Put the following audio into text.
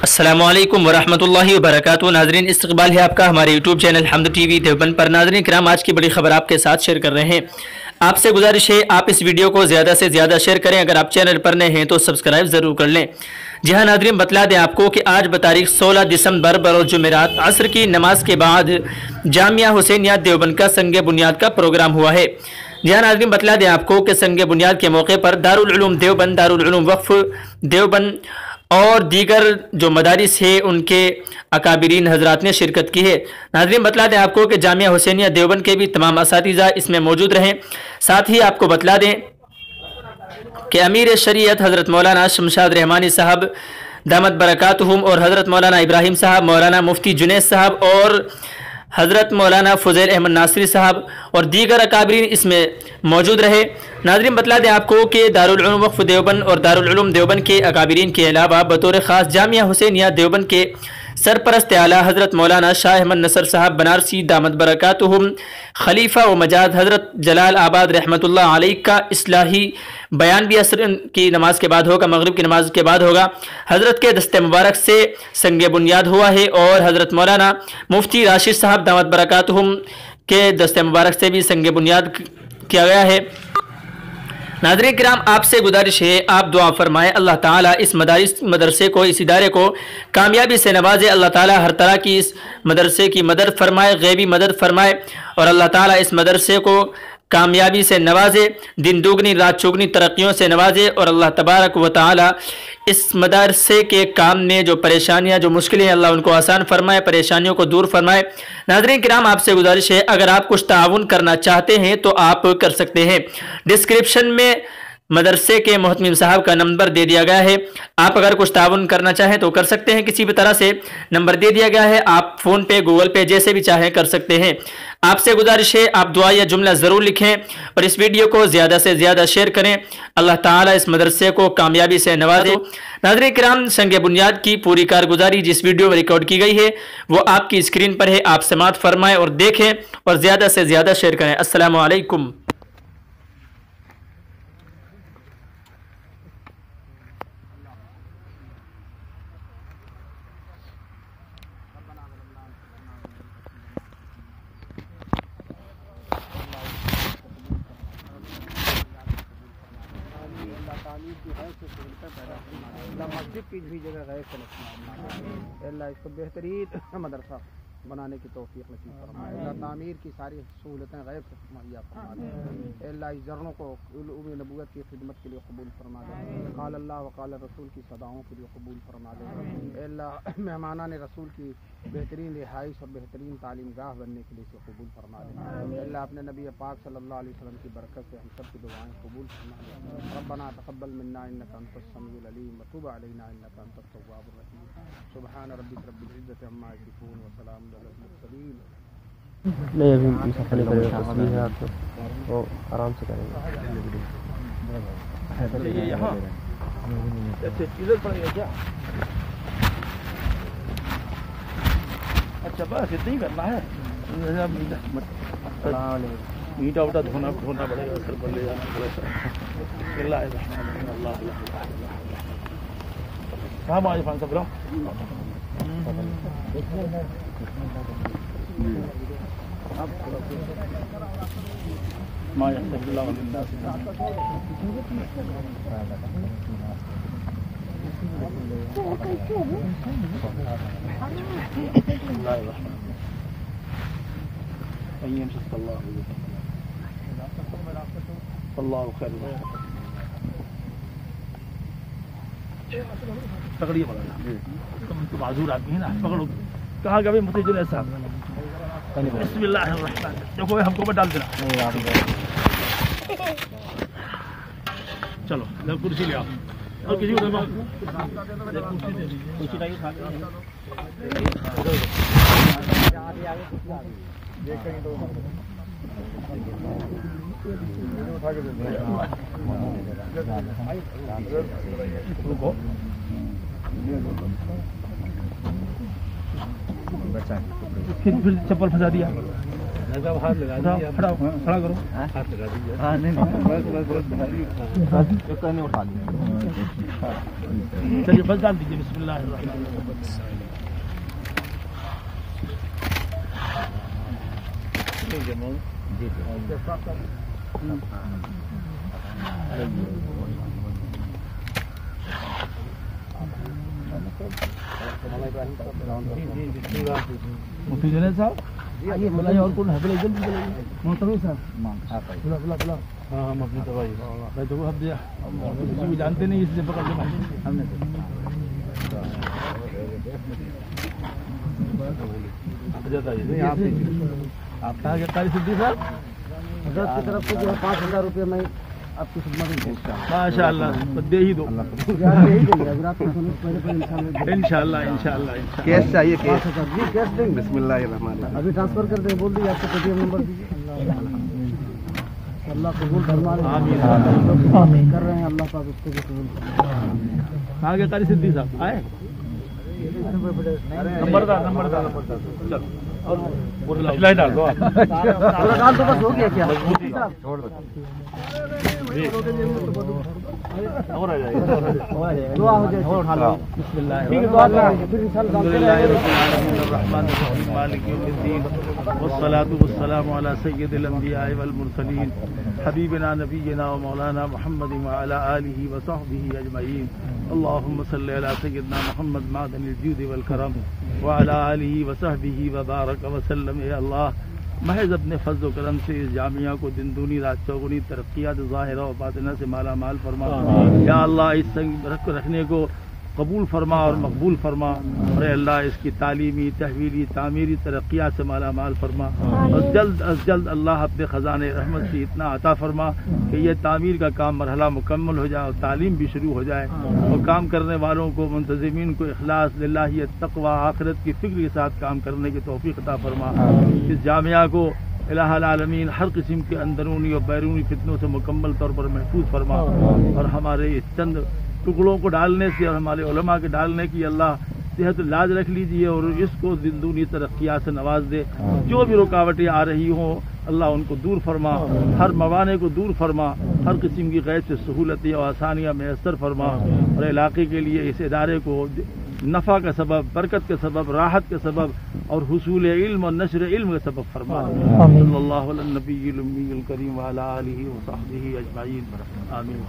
السلام علیکم ورحمۃ اللہ وبرکاتہ۔ ناظرین، استقبال ہے آپ کا ہمارے یوٹیوب چینل حمد ٹی وی دیوبند پر۔ ناظرین کرام، آج کی بڑی خبر آپ کے ساتھ شیئر کر رہے ہیں۔ آپ سے گزارش ہے آپ اس ویڈیو کو زیادہ سے زیادہ شیئر کریں۔ اگر آپ چینل پر نئے ہیں تو سبسکرائب ضرور کر لیں۔ جی ہاں ناظرین، بتلا دیں آپ کو کہ آج بتاریخ 16 دسمبر بروز جمعرات عصر کی نماز کے بعد جامعہ حسینیہ دیوبند کا سنگ بنیاد کا پروگرام ہوا ہے۔ جی ہاں ناظرین، بتلا دیں آپ کو کہ سنگ بنیاد کے موقع پر دارالعلوم دیوبند، دارالعلوم وقف دیوبند اور دیگر جو مدارس ہیں ان کے اکابرین حضرات نے شرکت کی ہے۔ ناظرین، بتلا دیں آپ کو کہ جامعہ حسینیہ دیوبند کے بھی تمام اساتذہ اس میں موجود رہیں۔ ساتھ ہی آپ کو بتلا دیں کہ امیر شریعت حضرت مولانا شمشاد رحمانی صاحب دامت برکاتہم اور حضرت مولانا ابراہیم صاحب، مولانا مفتی جنید صاحب اور حضرت مولانا فضیل احمد ناصری صاحب اور دیگر اکابرین اس میں موجود رہے۔ ناظرین، بتلا دیں آپ کو کہ دارالعلوم وقف دیوبند اور دارالعلوم دیوبند کے اکابرین کے علاوہ بطور خاص جامعہ حسینیہ دیوبند کے سرپرست اعلیٰ حضرت مولانا شاہ احمد نصر صاحب بنارسی دامت برکاتہم، خلیفہ و مجاد حضرت جلال آباد رحمۃ اللہ علیہ کا اصلاحی بیان بھی عصر کی نماز کے بعد ہوگا، مغرب کی نماز کے بعد ہوگا۔ حضرت کے دست مبارک سے سنگ بنیاد ہوا ہے اور حضرت مولانا مفتی راشد صاحب دامت برکاتہم کے دست مبارک سے بھی سنگ بنیاد کیا گیا ہے۔ ناظرین کرام، آپ سے گزارش ہے آپ دعا فرمائیں اللہ تعالیٰ اس مدرسے کو، اس ادارے کو کامیابی سے نوازے۔ اللہ تعالیٰ ہر طرح کی اس مدرسے کی مدد فرمائے، غیبی مدد فرمائے، اور اللہ تعالیٰ اس مدرسے کو کامیابی سے نوازے، دن دوگنی رات چوگنی ترقیوں سے نوازے، اور اللہ تبارک و تعالیٰ اس مدرسے کے کام میں جو پریشانیاں، جو مشکلیں ہیں، اللہ ان کو آسان فرمائے، پریشانیوں کو دور فرمائے۔ ناظرین کرام، آپ سے گزارش ہے اگر آپ کچھ تعاون کرنا چاہتے ہیں تو آپ کر سکتے ہیں۔ ڈسکرپشن میں مدرسے کے محتمم صاحب کا نمبر دے دیا گیا ہے۔ آپ اگر کچھ تعاون کرنا چاہیں تو کر سکتے ہیں، کسی بھی طرح سے نمبر دے دیا گیا ہے، آپ فون پے، گوگل پے، جیسے بھی چاہیں کر سکتے ہیں۔ آپ سے گزارش ہے آپ دعا یا جملہ ضرور لکھیں اور اس ویڈیو کو زیادہ سے زیادہ شیئر کریں۔ اللہ تعالیٰ اس مدرسے کو کامیابی سے نوازے۔ ناظرین کرام، سنگ بنیاد کی پوری کارگزاری جس ویڈیو میں ریکارڈ کی گئی ہے وہ آپ کی اسکرین پر ہے، آپ سماعت فرمائیں اور دیکھیں اور زیادہ سے زیادہ شیئر کریں۔ السلام علیکم۔ مسجد کی بھی جگہ غیر اللہ اس کو بہترین مدرسہ بنانے کی توفیق نصیب فرمائے۔ اللہ تعمیر کی ساری سہولتیں غیب سے مہیا فرما دے۔ اللہ اس جرنوں کو علوم نبوت کی خدمت کے لیے قبول فرما دے۔ قال اللہ وقال رسول کی صداؤں کے لیے قبول فرما دے۔ اللہ مہمانان رسول کی بہترین رہائش اور بہترین تعلیم گاہ بننے کے لیے اسے قبول فرما دے۔ اللہ اپنے نبی پاک صلی اللہ علیہ وسلم کی برکت سے ہم سب کی دعائیں قبول فرما دے۔ ربنا تقبل منا انک انت السمیع العلیم وتب علینا انک انت التواب الرحیم۔ سبحان ربک رب العزۃ عما یصفون وسلام علی المرسلین۔ نہیں ابھی مسافر نہیں کرے گا، تصویر ہے آپ کو وہ آرام سے کریں گے۔ یہاں ادھر پڑے گا کیا؟ اچھا بس اتنا ہی کرنا ہے۔ میٹا وٹا دھونا پڑے گا، پھر بن لے جانا۔ اللہ اللہ کہاں آج فان صاحب ما يحتاج الله للناس اللہ خیر پکڑیے تم معذور آدمی ہے نا، پکڑو۔ کہاں گئے مفتی جنید صاحب؟ بسم اللہ الرحمن، دیکھو ہم کو مت ڈال دینا۔ چلو کرسی لے آؤ اور کسی کو کرسی نہیں پھر چپل پھنسا دیا، ہاتھ لگا دیا، کھڑا کرو، ہاتھ لگا دیا، ہاں نہیں اٹھا دیا۔ چلیے بس ڈال دیجیے بسم اللہ الرحمن الرحیم مفتی جنید صاحب بلائیے اور کون ہے بلائیے جلدی بلائیے محترم صاحب بلا بلا بلا ہاں مفتی تو بھائی میں تو اب کسی بھی جانتے نہیں اس سے پکڑ کے ہم نے آپ کہاں کے قاری صدیق صاحب حضرت کی طرف سے جو ہے 5,000 روپے میں آپ کی خدمت میں ماشاء اللہ دے ہی دو انشاءاللہ انشاءاللہ کیش چاہیے کیش جی کیش دیں گے بسم اللہ الرحمن الرحیم ابھی ٹرانسفر کر دیں بول دیجیے آپ کا پے ٹی ایم نمبر دیجیے اللہ قبول فرمائے کر رہے ہیں اللہ پاک اس کو بھی قبول کہاں کے قاری صدیق صاحب آئے نمبردار چلو ڈال دو کام تو بس ہو گیا کیا دعا ہو جائے بسم اللہ مالک یوم الدین والصلاة والسلام على سید الانبیاء والمرسلین حبیبنا نبینا و مولانا محمد وعلى آلہ وصحبہ اجمعین اللہم صلی علی سیدنا محمد معدن الجود والکرم وعلى آلہ وصحبہ وبارک وسلم. اے اللہ محض اپنے فضل و کرم سے اس جامعہ کو دن دونی رات چوگنی ترقیات ظاہرہ و باطنہ سے مالا مال فرما. یا اللہ اس سنگ رکھنے کو قبول فرما اور مقبول فرما اور اے اللہ اس کی تعلیمی تحویلی تعمیری ترقیات سے مالا مال فرما اور جلد از جلد اللہ اپنے خزانے رحمت سے اتنا عطا فرما کہ یہ تعمیر کا کام مرحلہ مکمل ہو جائے اور تعلیم بھی شروع ہو جائے اور کام کرنے والوں کو منتظمین کو اخلاص للہیت تقوی آخرت کی فکر کے ساتھ کام کرنے کی توفیق عطا فرما. اس جامعہ کو الہ العالمین ہر قسم کے اندرونی اور بیرونی فتنوں سے مکمل طور پر محفوظ فرما اور ہمارے اس چند ٹکڑوں کو ڈالنے سے اور ہمارے علماء کے ڈالنے کی اللہ صحت لاج رکھ لیجیے اور اس کو دندونی ترقیات سے نواز دے. جو بھی رکاوٹیں آ رہی ہوں اللہ ان کو دور فرما, ہر موانع کو دور فرما, ہر قسم کی غیر سے سہولتیں اور آسانیاں میسر فرما اور علاقے کے لیے اس ادارے کو نفع کا سبب, برکت کا سبب, راحت کا سبب اور حصول علم اور نشر علم کا سبب فرما. صلی اللہ علی النبی الامی الکریم وعلی آلہ وصحبہ اجمعین. آمین.